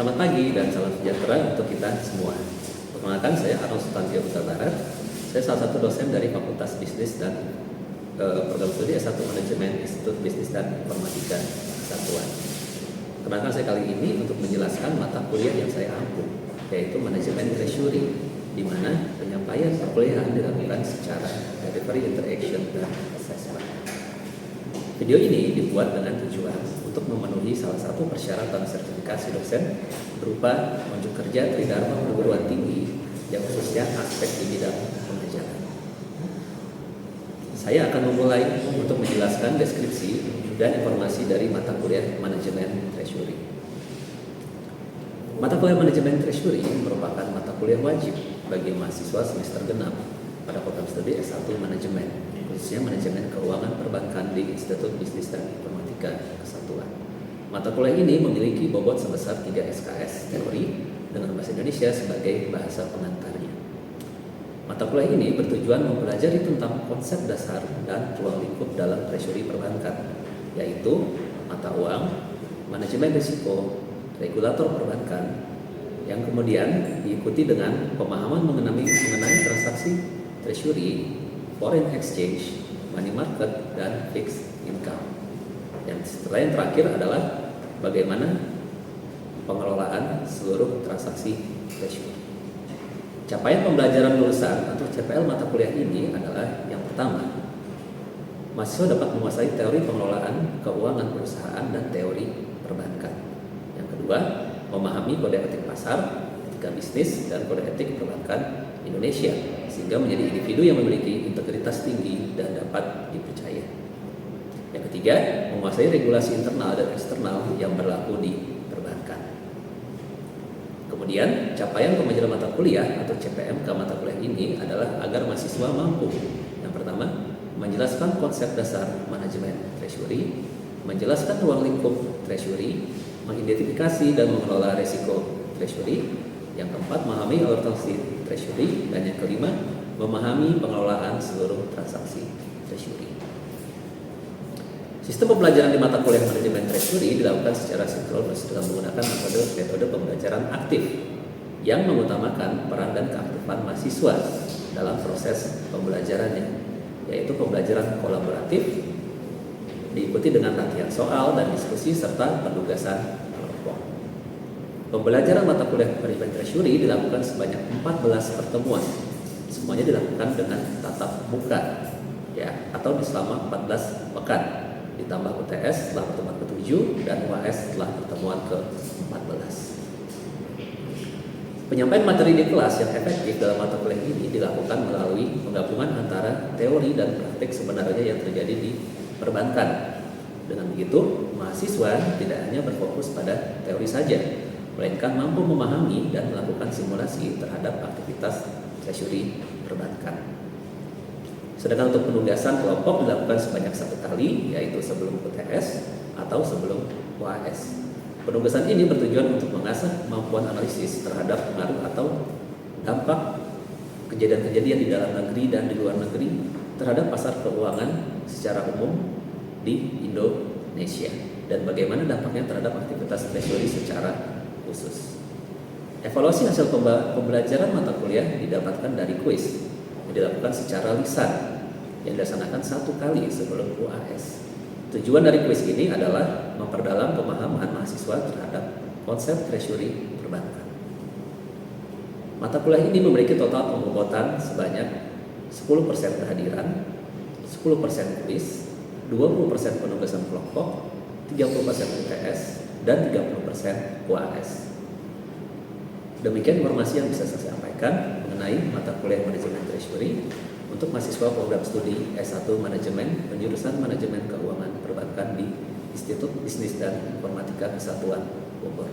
Selamat pagi dan salam sejahtera untuk kita semua. Perkenalkan, saya Arnold Sutantio Huta Barat. Saya salah satu dosen dari Fakultas Bisnis dan Program Studi S1 Manajemen Institut Bisnis dan Informatika Kesatuan. Perkenalkan, saya kali ini untuk menjelaskan mata kuliah yang saya ampu, yaitu Manajemen Treasury, di mana penyampaian perkuliahan dilakukan secara delivery, interaction, dan assessment. Video ini dibuat dengan tujuan untuk memenuhi salah satu persyaratan sertifikasi dosen berupa unjuk kerja Tridharma Perguruan Tinggi yang khususnya aspek di bidang pengajaran. Saya akan memulai untuk menjelaskan deskripsi dan informasi dari mata kuliah Manajemen Treasury. Mata kuliah Manajemen Treasury merupakan mata kuliah wajib bagi mahasiswa semester genap pada program studi S1 Manajemen, khususnya Manajemen Keuangan Perbankan di Institut Bisnis dan Informatika Kesatuan. Mata kuliah ini memiliki bobot sebesar 3 SKS teori dengan bahasa Indonesia sebagai bahasa pengantarnya. Mata kuliah ini bertujuan mempelajari tentang konsep dasar dan ruang lingkup dalam treasury perbankan, yaitu mata uang, manajemen risiko, regulator perbankan, yang kemudian diikuti dengan pemahaman mengenai transaksi treasury, foreign exchange, money market, dan fixed income. Yang setelah yang terakhir adalah bagaimana pengelolaan seluruh transaksi treasury. Capaian pembelajaran lulusan atau CPL mata kuliah ini adalah yang pertama, mahasiswa dapat menguasai teori pengelolaan keuangan perusahaan dan teori perbankan. Yang kedua, memahami kode etik pasar, etika bisnis, dan kode etik perbankan Indonesia sehingga menjadi individu yang memiliki integritas tinggi dan dapat dipercaya. Yang ketiga, menguasai regulasi internal dan eksternal yang berlaku di perbankan. Kemudian, capaian pembelajaran mata kuliah atau CPMK mata kuliah ini adalah agar mahasiswa mampu, yang pertama, menjelaskan konsep dasar manajemen treasury, menjelaskan ruang lingkup treasury, mengidentifikasi dan mengelola risiko treasury, yang keempat, memahami akuntansi treasury, dan yang kelima, memahami pengelolaan seluruh transaksi treasury. Sistem pembelajaran di mata kuliah Manajemen Treasury dilakukan secara sinkronus dengan menggunakan metode pembelajaran aktif yang mengutamakan peran dan keaktifan mahasiswa dalam proses pembelajarannya, yaitu pembelajaran kolaboratif diikuti dengan latihan soal dan diskusi serta penugasan kelompok. Pembelajaran mata kuliah Manajemen Treasury dilakukan sebanyak 14 pertemuan. Semuanya dilakukan dengan tatap muka, atau selama 14 pekan. Ditambah UTS setelah pertemuan ke-7 dan UAS setelah pertemuan ke-14. Penyampaian materi di kelas yang efektif dalam mata kuliah ini dilakukan melalui penggabungan antara teori dan praktik sebenarnya yang terjadi di perbankan. Dengan begitu, mahasiswa tidak hanya berfokus pada teori saja, melainkan mampu memahami dan melakukan simulasi terhadap aktivitas treasury perbankan. Sedangkan untuk penugasan kelompok dilakukan sebanyak 1 kali, yaitu sebelum UTS atau sebelum UAS. Penugasan ini bertujuan untuk mengasah kemampuan analisis terhadap pengaruh atau dampak kejadian-kejadian di dalam negeri dan di luar negeri terhadap pasar keuangan secara umum di Indonesia dan bagaimana dampaknya terhadap aktivitas treasury secara khusus. Evaluasi hasil pembelajaran mata kuliah didapatkan dari kuis yang dilakukan secara lisan yang dilaksanakan 1 kali sebelum UAS. Tujuan dari kuis ini adalah memperdalam pemahaman mahasiswa terhadap konsep treasury perbankan. Mata kuliah ini memiliki total pembobotan sebanyak 10% kehadiran, 10% kuis, 20% penugasan kelompok, 30% UTS, dan 30% UAS. Demikian informasi yang bisa saya sampaikan mengenai mata kuliah Manajemen Treasury untuk mahasiswa program studi S1 Manajemen penjurusan Manajemen Keuangan Perbankan di Institut Bisnis dan Informatika Kesatuan Bogor.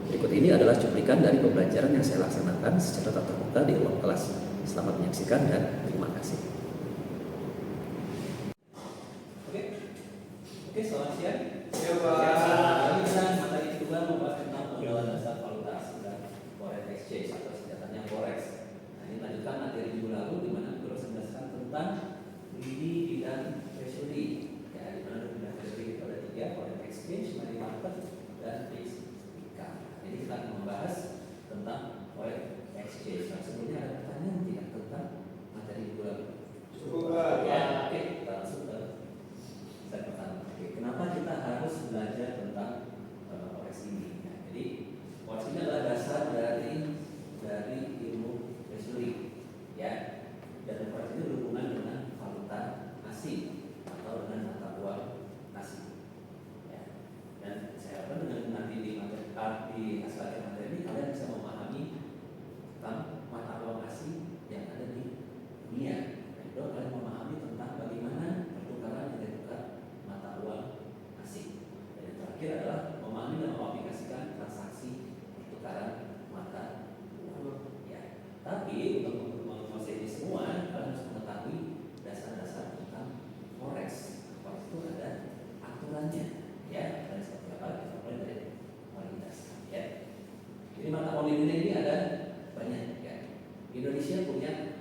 Berikut ini adalah cuplikan dari pembelajaran yang saya laksanakan secara tatap muka di ruang kelas. Selamat menyaksikan dan terima kasih. Oke, selamat siang. Ya, Pak. Kita materi kedua membahas tentang pengenalan dasar valuta dan foreign exchange atau singkatannya forex. Nah, ini lanjutkan materi minggu lalu di mana guru menjelaskan tentang di bidang treasury. Ya, di mana bidang treasury itu ada 3, foreign exchange, money market, dan fixed income. Ini kita akan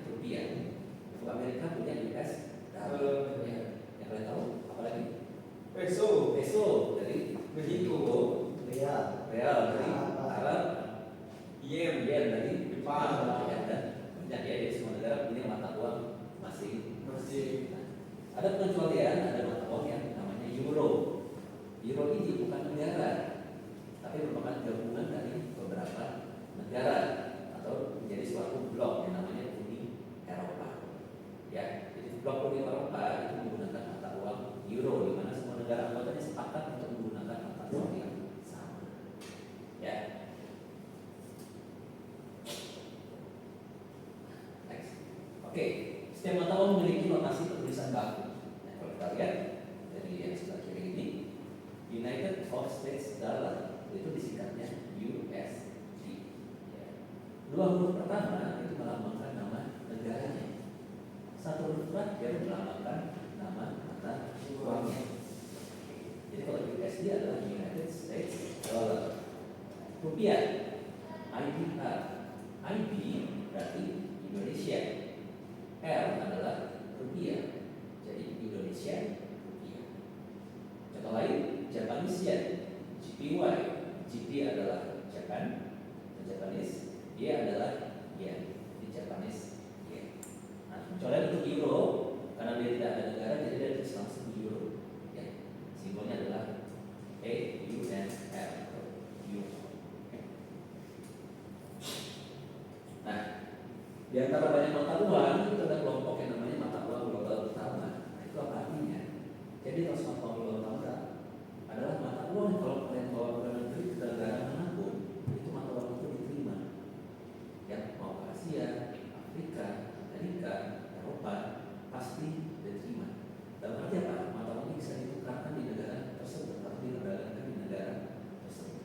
rupiah. Untuk Amerika punya US dollar. Ya. Yang kalian tahu apa lagi? Peso. Peso dari Meksiko. Real. Real dari Arab. Yen. Yen dari Jepang. Ya, dan banyak ya, di semua negara punya mata uang masing. Masih. Ada pengecualian, ada mata uang yang namanya euro. Euro ini bukan negara, tapi merupakan gabungan dari beberapa negara atau menjadi suatu blok yang namanya Uni Eropa. Ya, jadi blok Uni Eropa itu menggunakan mata uang euro, di mana semua negara anggotanya sepakat untuk menggunakan mata uang yang sama. Ya. Next. Oke, setiap mata uang memiliki notasi penulisan baku. Nah, kalau kita lihat dari yang sebelah kiri ini, United States Dollar itu disingkatnya USD. Ya. Dua huruf pertama itu melambangkan nama negaranya. Satu huruf terakhir melambangkan nama mata uangnya. Jadi kalau USD adalah United States Dollar. Rupiah, IDR. ID berarti Indonesia. R adalah rupiah. Jadi Indonesia rupiah. Contoh lain, Japanese yen, JPY. JP adalah Japan, dan Japanese. Y adalah yen, di Japanese yen. Nah, kecuali untuk euro, karena dia tidak ada negara, jadi dia tulis langsung euro. Ya, simbolnya adalah EUR atau euro. Nah, di antara banyak mata uang itu ada kelompok yang namanya mata uang global utama. Nah, itu apa artinya? Jadi kalau mata uang global utama adalah mata uang yang kalau kalian bawa ke negeri ke negara manapun, itu mata uang itu diterima. Ya, mau ke Asia, Afrika, Amerika, Eropa, pasti diterima. Dalam arti apa? Mata uang ini bisa ditukarkan di negara tersebut atau diperdagangkan di negara tersebut.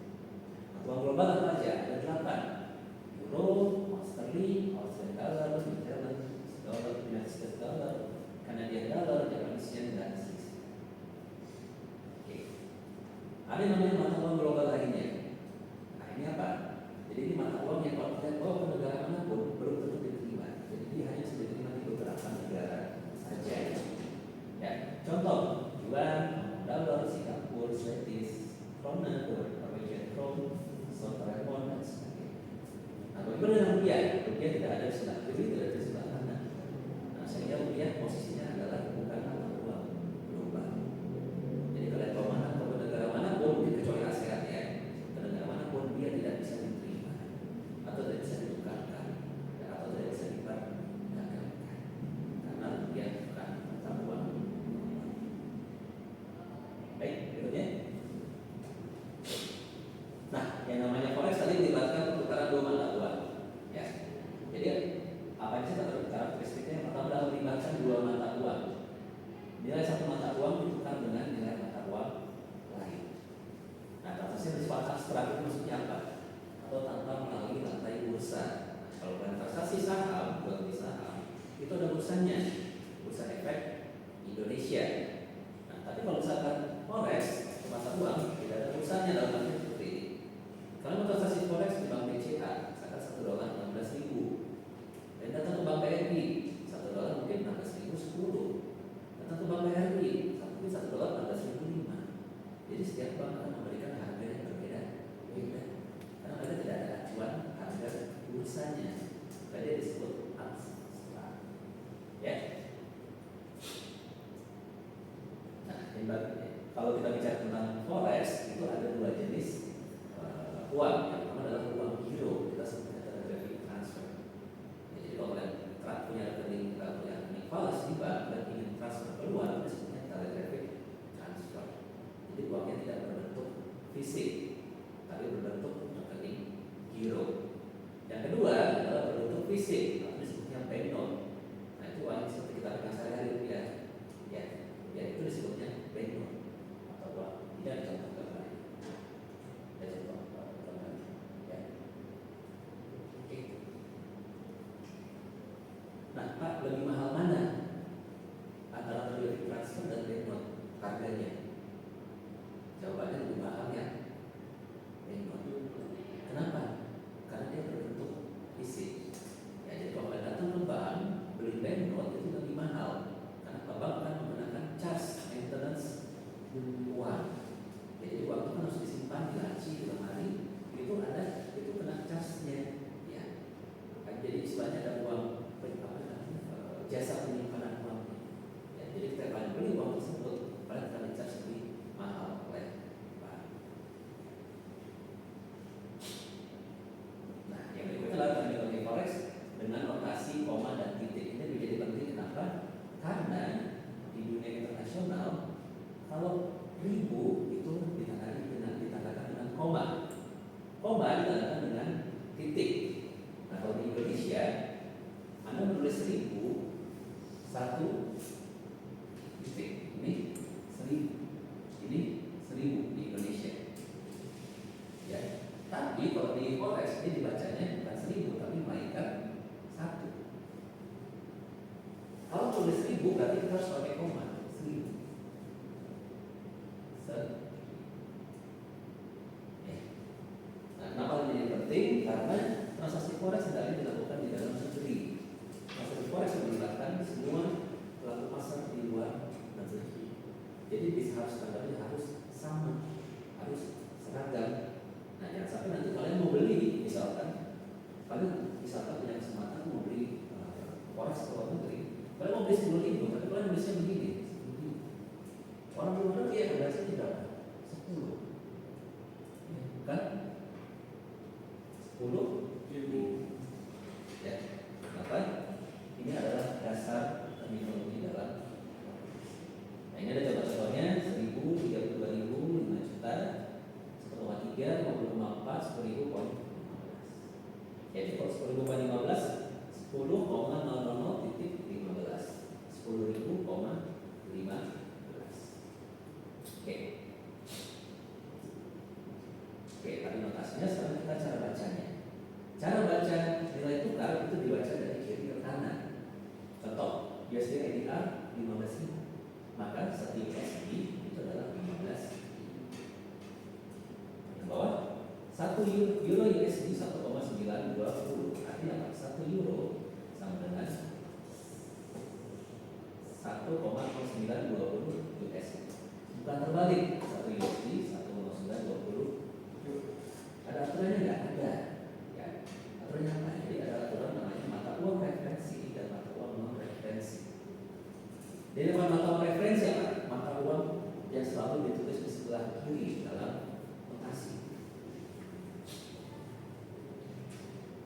Mata uang global apa aja? Ada 8. Euro, Sterling, Australian dollar, New Zealand dollar, United States dollar, Canadian dollar, Japanese yen, dan seterusnya. Oke. Ada yang namanya mata uang global lainnya. Nah, ini apa? Jadi ini mata uang yang kalau kita bawa ke negara manapun belum tentu diterima. Jadi dia hanya bisa diterima di beberapa negara saja. Ya, contoh yuan, dollar, Singapura, Swedish krona, Norwegian krone, South Korean won, dan sebagainya. Nah, bagaimana dengan rupiah? Rupiah tidak ada di sebelah kiri, tidak ada di sebelah kanan. Nah, sehingga rupiah posisinya adalah bukan mata uang global. Jadi kalian bawa mana ke negara manapun, kecuali ASEAN ya, ke negara manapun dia tidak bisa diterima atau tidak bisa ditukarkan atau tidak bisa diperdagangkan karena rupiah bukan mata uang global. Baik, berikutnya. Nah, yang namanya forex tadi melibatkan pertukaran dua mata uang. Ya, jadi apa sih karakteristiknya? Yang pertama adalah melibatkan dua mata uang. Nilai satu mata uang ditukar dengan nilai mata uang lain. Nah, transaksi bersifat abstrak itu maksudnya apa? Atau tanpa melalui lantai bursa. Kalau transaksi saham, jual beli saham, itu ada bursanya, Bursa Efek Indonesia. Nah, tapi kalau misalkan forex mata uang tidak ada bursanya dalam arti seperti ini. Kalau transaksi forex di bank BCA, misalkan $1 16.000, dan datang ke bank BRI, $1 mungkin 16.010. Datang ke bank BRI, mungkin $1 16.005. Jadi setiap bank akan memberikan harga yang berbeda-beda, karena mereka tidak ada acuan harga bursanya. Jadi disebut abstrak. Ya. Nah, kalau kita bicara tentang forex, itu ada dua jenis uang. Yang pertama adalah uang giro, kita sebutnya rekening transfer. Ya, jadi kalau kalian punya rekening falas di bank dan ingin transfer keluar, kita sebutnya rekening transfer. Jadi uangnya tidak berbentuk fisik, tapi berbentuk rekening giro. Yang kedua adalah berbentuk fisik, atau disebutnya bank note. Nah, itu uang seperti kita pegang sehari-hari ya, itu disebutnya bank note atau uang. Tidak ada contoh gambar. Ada contoh. Ya. Oke. Nah, Pak, lebih mahal mana antara rekening transfer dan bank note harganya? Jawabannya lebih mahal ya jasa penyimpanan uangnya. Ya, jadi kita akan beli uang tersebut, pada kita dicas lebih mahal oleh bank. Nah, yang berikutnya adalah terminologi forex dengan notasi koma dan titik. Ini menjadi penting kenapa? Karena di dunia internasional kalau ribu itu ditandai dengan koma. Koma ditandai dengan titik. Nah, kalau di Indonesia Anda menulis 1000 satu titik. Ini 1000. Ini 1000 di Indonesia. Ya. Tapi kalau di forex ini dibacanya bukan 1000 tapi melainkan 1. Kalau tulis 1000 berarti kita harus pakai koma 1000. Nah, kenapa ini penting? Karena transaksi forex hendaknya dilakukan di dalam negeri. Transaksi forex melibatkan semua pelaku pasar di luar negeri. Jadi bisa standarnya harus sama, harus seragam. Nah, jangan sampai nanti kalian mau beli, misalkan punya kesempatan mau beli forex ke luar negeri, kalian mau beli 10.000, tapi kalian belinya begini. Orang luar negeri yang berhasil tidak 10, kan? 10.000. Ya, kenapa? Ini adalah dasar terminologi dalam. Nah, ini ada contoh-contohnya: 1.000, 32.000, 5 juta, 1,3, 50,4, 10.000 poin 15. Jadi kalau 10.000 poin 15, 10,000.15, 10.000,15. Oke, tapi notasinya sekarang kita cara bacanya. Cara baca nilai tukar itu dibaca dari kiri ke kanan. Contoh, USD ADR 15.000, maka 1 USD itu adalah 15.000. Di bawah 1 euro USD 1,920, artinya apa? 1 euro sama dengan 1,0920 USD. Bukan terbalik, 1 USD 1,920. Ada aturannya nggak? Ada. Ya, aturannya apa? Jadi ada aturan namanya mata uang referensi dan mata uang non referensi. Jadi mata uang referensi apa? Mata uang yang selalu ditulis di sebelah kiri dalam notasi.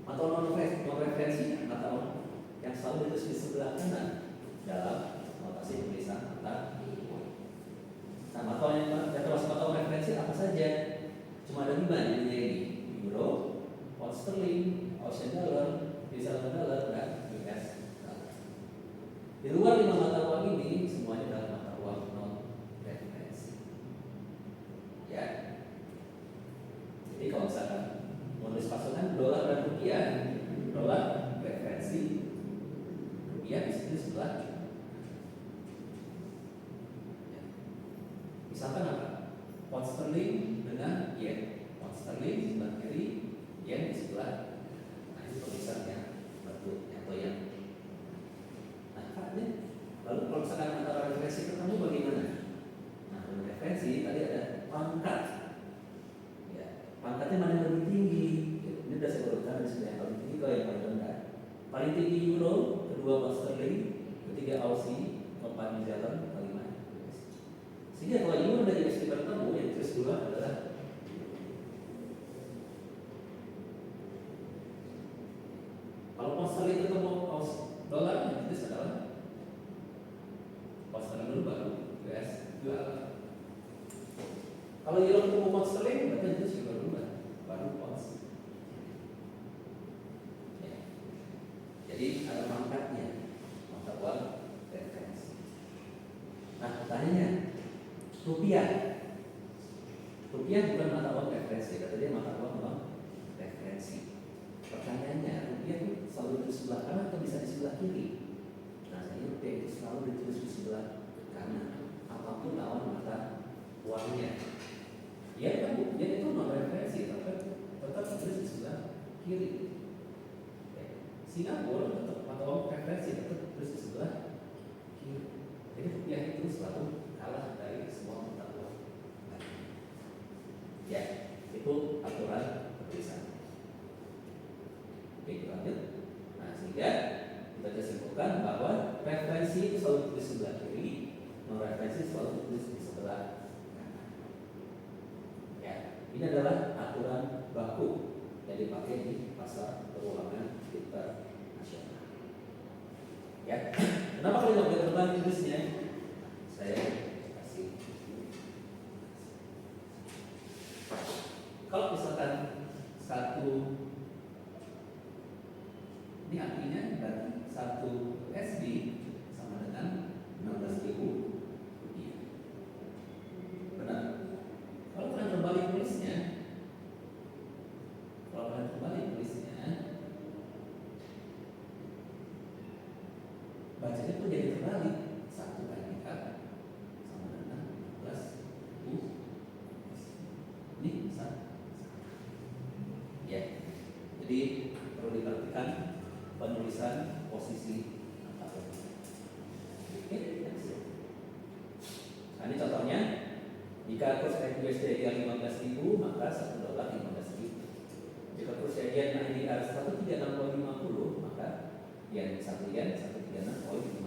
Mata uang non referensi, mata uang yang selalu ditulis di sebelah kanan dalam notasi tulisan mata uang. Nah, mata uang yang termasuk mata uang referensi apa saja? Cuma ada 5 di dunia ini: euro, pound sterling, Australian dollar, New Zealand dollar, dan US dollar. Di luar 5 mata uang ini semuanya adalah mata uang non referensi. Ya. Jadi kalau misalkan menulis pasukan dolar dan rupiah, dolar referensi, rupiah di sini sebelah. Ya. Misalkan apa? Pound sterling dengan yen, pound sterling sebelah kiri, yen di sebelah. Nah, ini tulisannya betul atau yang. Nah, ini lalu kalau misalkan antara referensi ketemu bagaimana? Nah, untuk referensi tadi ada pangkat. Ya, pangkatnya mana yang lebih tinggi? Ini sudah saya urutkan dari sebelah yang paling tinggi ke yang paling rendah. Paling tinggi euro, kedua pound sterling, ketiga Aussie, keempat New Zealand, kelima. Sehingga kalau euro dan USD bertemu, yang terus dua adalah kalau pound sterling ketemu dolar, yang terus adalah pound sterling dulu baru US dollar. Kalau euro ketemu pound sterling, berarti yang terus juga dulu baru pound. Ya. Jadi ada pangkatnya, mata uang referensi. Nah, pertanyaannya, rupiah bukan mata uang referensi, kata dia mata uang non referensi. Pertanyaannya, rupiah itu selalu di sebelah kanan atau bisa di sebelah kiri? Nah, saya rupiah itu selalu ditulis di sebelah kanan, apapun lawan mata uangnya. Ya kan, dia itu non referensi, tapi tetap ditulis di sebelah kiri. Singapura tetap mata uang referensi, tetap ditulis di sebelah kiri. Jadi rupiah itu selalu kalah dari semua mata uang. Ya, itu aturan penulisan. Oke, kita lanjut. Nah, sehingga kita bisa simpulkan bahwa referensi itu selalu tulis sebelah kiri, non referensi selalu tulis di sebelah kanan. Ya, ini adalah aturan baku yang dipakai di pasar keuangan internasional. Ya, kenapa kalian nggak boleh terbalik tulisnya? Saya kasih. Kalau misalkan satu, ini artinya berarti satu SD sama dengan 16.000 rupiah. Benar? Kalau kalian terbalik tulisnya, bacanya pun jadi terbalik. Satu kali lipat sama dengan 16.000. Ini satu. Ya, jadi perlu diperhatikan penulisan posisi angka. Oke, nah ini contohnya. Jika kurs USD yang 15.000, maka $1 15.000. Jika kurs yen IDR 136,50, maka yen 1 yen 136,50.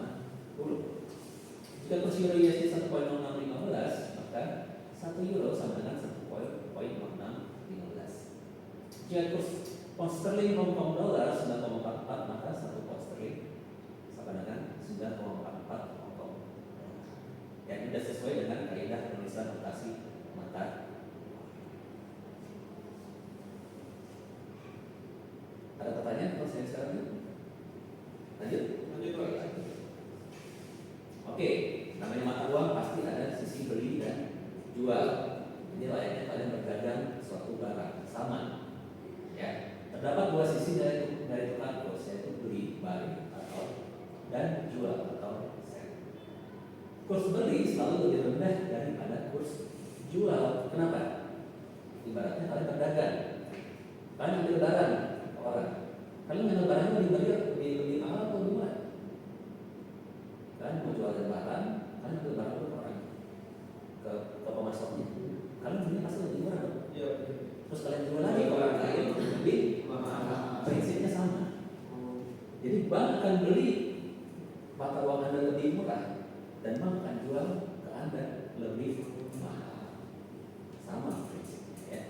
Jika kurs euro USD 1,0615, maka 1 euro sama dengan 1,0615. Jika kurs pound sterling Hong Kong dollar 9,44, maka 1 pound sterling sama dengan 9,44 Hong Kong. Yang sudah sesuai dengan kaidah penulisan notasi mata. Ada pertanyaan kalau saya sekarang ini? Lanjut? Oke, namanya mata uang pasti ada sisi beli dan jual. Ini layaknya kalian berdagang suatu barang sama. Ya, terdapat dua sisi dari tukar kurs, yaitu beli buy atau dan jual atau sell. Kurs beli selalu lebih rendah daripada kurs jual. Kenapa? Ibaratnya kalian berdagang, kalian ambil barang ke orang, kalian ambil barangnya lebih mahal atau lebih murah? Kalian mau jual barang, kalian ambil barang ke orang, ke pemasoknya, kalian beli pasti lebih murah dong. Iya. Terus kalian jual lagi ke orang lain lebih mahal. Prinsipnya sama. Jadi bank akan beli mata uang Anda lebih murah dan bank akan jual ke Anda lebih mahal. Sama prinsipnya ya.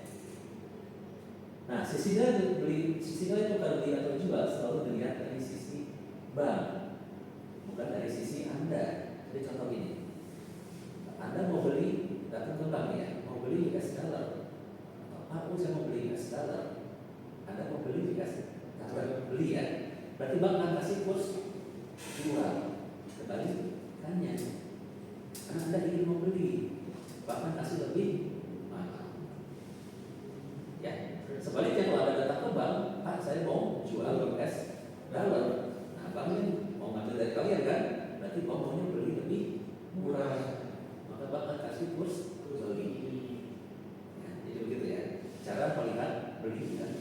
Nah, sisi nilai tukar beli atau jual selalu dilihat dari sisi bank, bukan dari sisi Anda. Jadi contoh gini, Anda mau beli, datang ke bank ya, mau beli US dollar. Aku saya mau beli US dollar. Anda mau beli US dollar, beli ya. Berarti bank akan kasih kurs jual. Kebalikannya, karena Anda ingin membeli, bahkan kasih lebih mahal. Ya, sebaliknya kalau Anda datang ke bank, Pak saya mau jual US dollar. Nah, banknya mau ngambil dari kalian kan? Berarti bank maunya beli lebih murah. Maka bank akan kasih kurs beli. Ya, jadi begitu ya. Cara melihat beli dan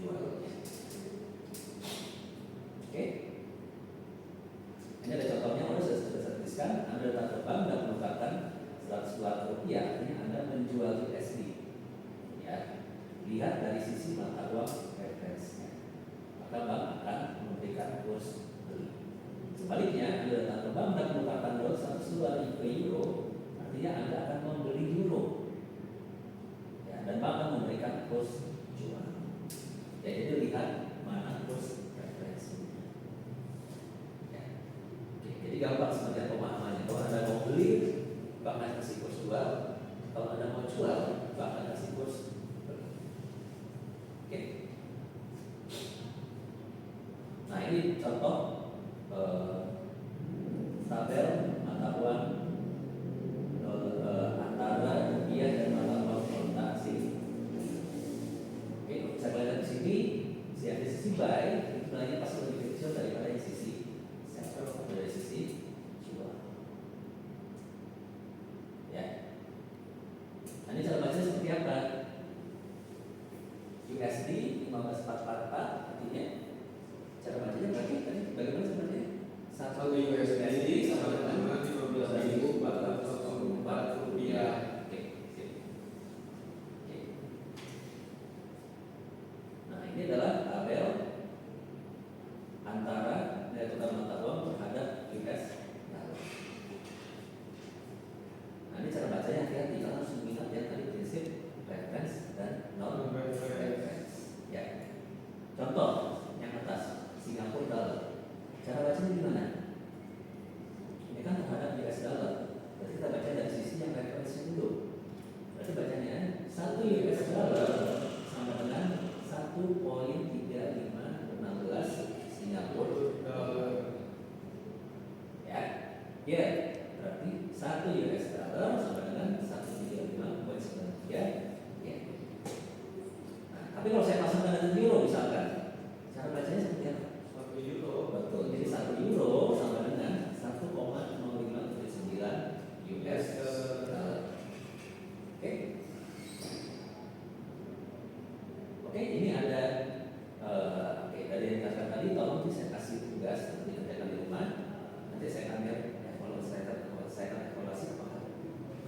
jualnya. Oke. Ini ada contohnya, Anda sudah saya tuliskan. Anda datang ke bank dan menukarkan 100 dolar rupiah, artinya Anda menjual USD. Ya, lihat dari sisi mata uang referensinya. Maka bank akan memberikan kurs beli. Sebaliknya, Anda datang ke bank dan menukarkan 100 dolar ke euro, artinya Anda akan membeli euro. Dan bank akan memberikan kurs jual. Jadi lihat mana kurs referensinya. Ya. Oke, jadi gampang sebenarnya pemahamannya. Kalau Anda mau beli, bank akan kasih kurs jual. Kalau Anda mau jual, bank akan kasih kurs beli. Oke. Nah ini contoh tabel mata uang antara rupiah dan mata uang konversi. Oke, saya lihat di sini, di sisi buy itu nilainya pasti lebih kecil daripada di sisi sell atau dari sisi jual. Ya. Nah, ini cara baca Ya, berarti 1 US dollar sama dengan 135,93 yen. Nah, tapi kalau saya pasangkan dengan euro misalkan, cara bacanya seperti apa? 1 euro. Betul. Jadi 1 euro sama dengan 1,0579 US dollar. Oke. Oke, ini ada oke, dari yang dikatakan tadi, tolong saya kasih tugas untuk dikerjakan di rumah. Nanti saya akan lihat saya akan evaluasi apakah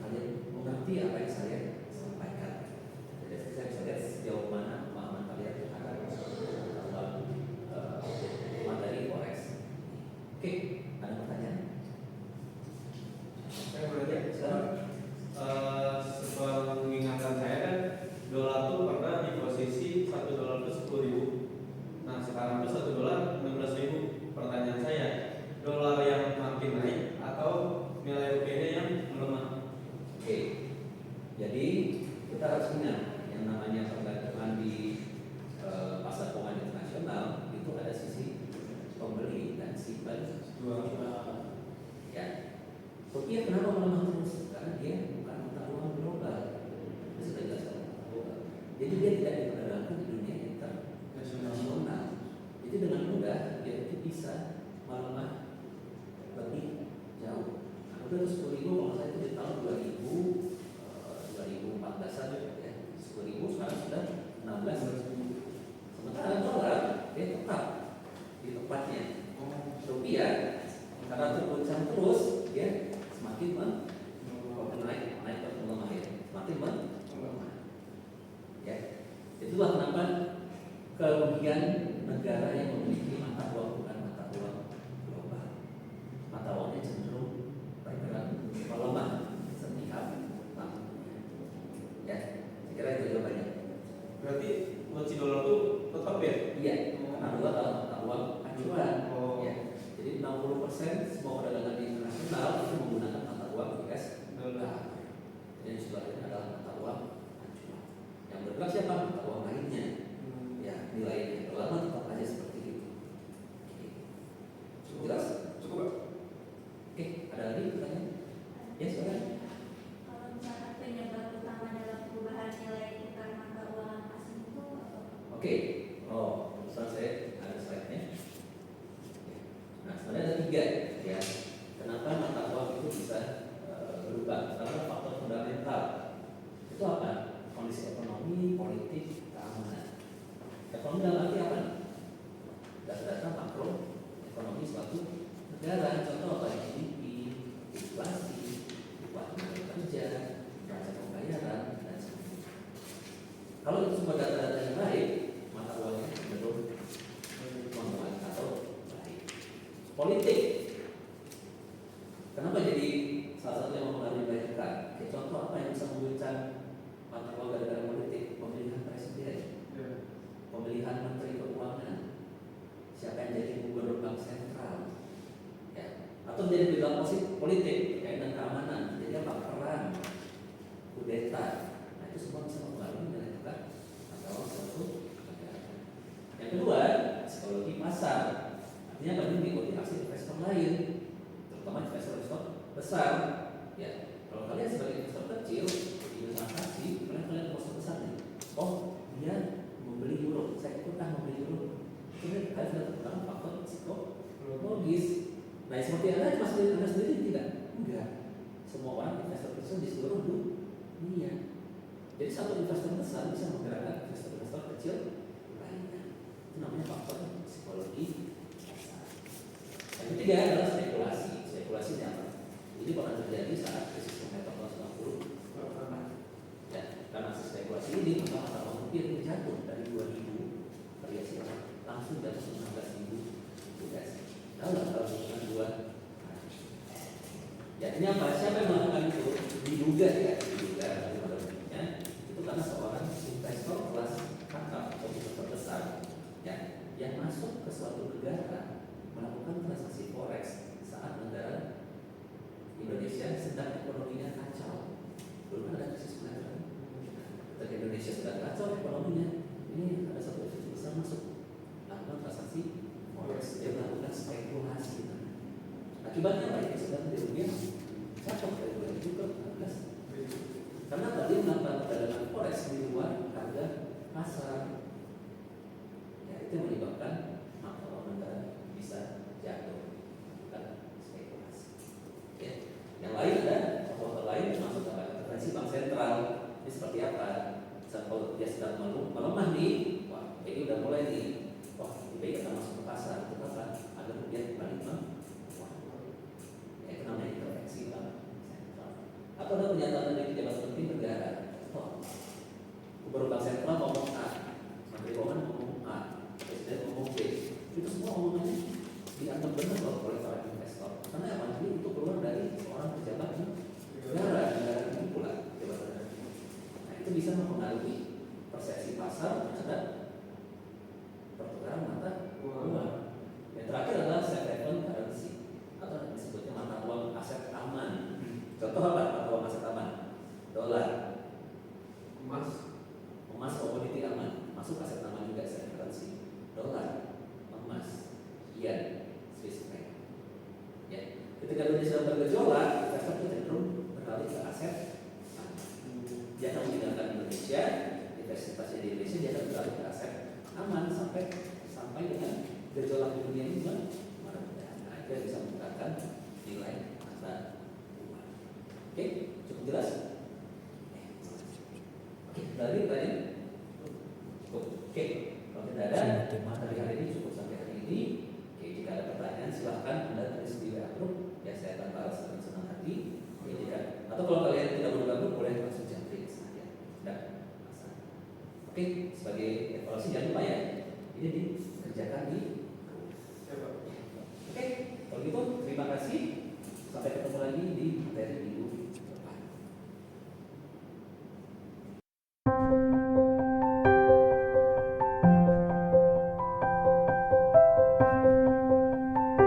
kalian mengerti apa yang saya sampaikan. Jadi saya bisa lihat sejauh mana pemahaman kalian akan dalam materi forex. Oke, ada pertanyaan? Saya boleh lihat Sekarang mengingatkan saya kan dolar tuh pernah di posisi 1 dolar itu 10.000. Nah sekarang tuh 1 dolar 16.000. Pertanyaan saya, dolar yang makin naik atau nilai rupiahnya yang melemah? oke, jadi kita harus ingat yang namanya perdagangan di pasar keuangan internasional itu ada sisi pembeli dan sisi jual. Ya, rupiah kenapa melemah terus? Karena dia bukan mata uang global. Itu sudah jelas global. Jadi dia tidak diperdagangkan di dunia internasional. Jadi dengan mudah dia itu bisa melemah lebih jauh. Nah, itu 10.000 kalau saya itu di tahun 2014 ya. 10.000 sekarang sudah 16.000. Sementara dolar dia tetap di tempatnya. Rupiah karena tergoncang terus dia semakin naik atau melemah ya. Semakin melemah. Ya. Itulah kenapa kerugian negara yang memiliki mata uang bukan mata uang global. Mata uangnya cenderung bergerak melemah setiap tahun. Ya, saya kira itu jawabannya. Berarti kunci dolar tuh tetap ya? Iya, karena dolar adalah mata uang acuan. Oh. Ya. Jadi 60% semua perdagangan di internasional itu menggunakan mata uang US dollar. Jadi sebaliknya adalah mata uang acuan. Yang bergerak siapa? Mata uang lainnya. Ya, nilainya dolar tetap aja seperti itu. Oke. Jelas? Cukup Pak? Oke, ada lagi pertanyaan? Ya, silakan. Kalau misalkan penyebab utama dalam perubahan nilai tukar mata uang asing itu apa? Oke. Oh, pesan saya ada slide-nya. Nah, sebenarnya ada 3 ya. Kenapa mata uang itu bisa berubah? Karena faktor fundamental. Itu apa? Kondisi ekonomi, politik, keamanan. Ekonomi dalam arti apa? Data-data makro ekonomi suatu negara. Contoh apa? GDP, inflasi, upah minimum kerja, neraca pembayaran, dan sebagainya. Kalau itu semua data-data yang baik, mata uangnya cenderung menguat atau baik. Politik. Kenapa jadi salah satu yang mempengaruhi banyak negara? Contoh apa yang bisa mengguncang mata uang gara-gara politik? Pemilihan presiden, pemilihan menteri keuangan, siapa yang jadi gubernur bank sentral, ya. Atau menjadi bidang politik kayak dengan keamanan, jadi apa? Perang, kudeta. Nah itu semua bisa mempengaruhi nilai tukar mata uang suatu negara. Yang kedua, psikologi pasar. Artinya kami mengikuti aksi investor lain, terutama investor besar. Ya, kalau kalian sebagai investor kecil investasi, kalian investor besar nih. Oh, dia membeli euro, saya ikut membeli euro. Kemudian kalian sudah terkena faktor psikologis. Nah, seperti Anda sendiri tidak? Enggak. Semua orang investor besar di seluruh dunia. Jadi satu investor besar bisa menggerakkan investor kecil lainnya. Itu namanya faktor psikologi. Yang ketiga adalah spekulasi. Spekulasi ini apa? Ini pernah terjadi saat krisis moneter tahun 90. Ya, karena spekulasi ini maka mata uang rupiah jatuh dari 2.000 variasi langsung jatuh ke 16.000 US. Tahu nggak kalau bukan 2? Ya ini apa? Siapa yang melakukan itu? Diduga ya, diduga itu karena seorang investor kelas kakap atau investor besar ya, yang masuk ke suatu negara melakukan transaksi forex saat negara Indonesia sedang ekonominya kacau. Belum ada krisis moneter. Ketika Indonesia sedang kacau ekonominya, ini ada satu investor besar masuk melakukan transaksi forex, dia melakukan spekulasi. Nah, Akibatnya apa? Itu sedang kerugian cocok dari 2000 ke 15. Karena tadi melakukan perdagangan forex di luar harga pasar. Ya, itu yang menyebabkan mata uang negara bisa jatuh, bukan spekulasi. Ya. Yang lain ada contoh lain termasuk apa? Intervensi bank sentral. Ini seperti apa? Kalau dia sedang melemah nih, wah ini udah mulai nih, wah lebih baik kita masuk ke pasar, itu apa? Agar dia balik wah, ya itu namanya intervensi bank sentral. Atau ada pernyataan dari pejabat penting negara, oh, gubernur bank sentral ngomong A, menteri keuangan ngomong A, presiden ngomong B, itu semua omongannya dianggap benar loh oleh para investor. Karena apa? Itu keluar dari seorang pejabat negara ini pula pejabat negara. Nah itu bisa mempengaruhi persepsi pasar terhadap pertukaran mata uang. Yang terakhir adalah safe haven currency atau disebutnya mata uang aset aman. Contoh apa mata uang aset aman? Dolar, emas komoditi aman, masuk aset aman juga safe currency. Dolar, emas, yen, Swiss franc. Ya, ketika dunia sedang bergejolak, investor itu cenderung beralih ke aset aman. Dia akan meninggalkan Indonesia, investasi di Indonesia dia akan beralih ke aset aman sampai dengan gejolak di dunia ini meredah. Nah, itu bisa menggunakan nilai mata uang. Oke, cukup jelas? Oke, dari tadi cukup. Oke, kalau tidak ada materi hari ini cukup sampai hari ini. Oke, jika ada pertanyaan silahkan Anda tulis di WA group, ya saya akan balas dengan senang hati. Oke, jika atau kalau kalian tidak mau gabung boleh langsung jantri saja. Tidak masalah. Oke, sebagai evaluasi jangan lupa ya, ini dikerjakan di Oke, kalau gitu terima kasih. Sampai ketemu lagi di materi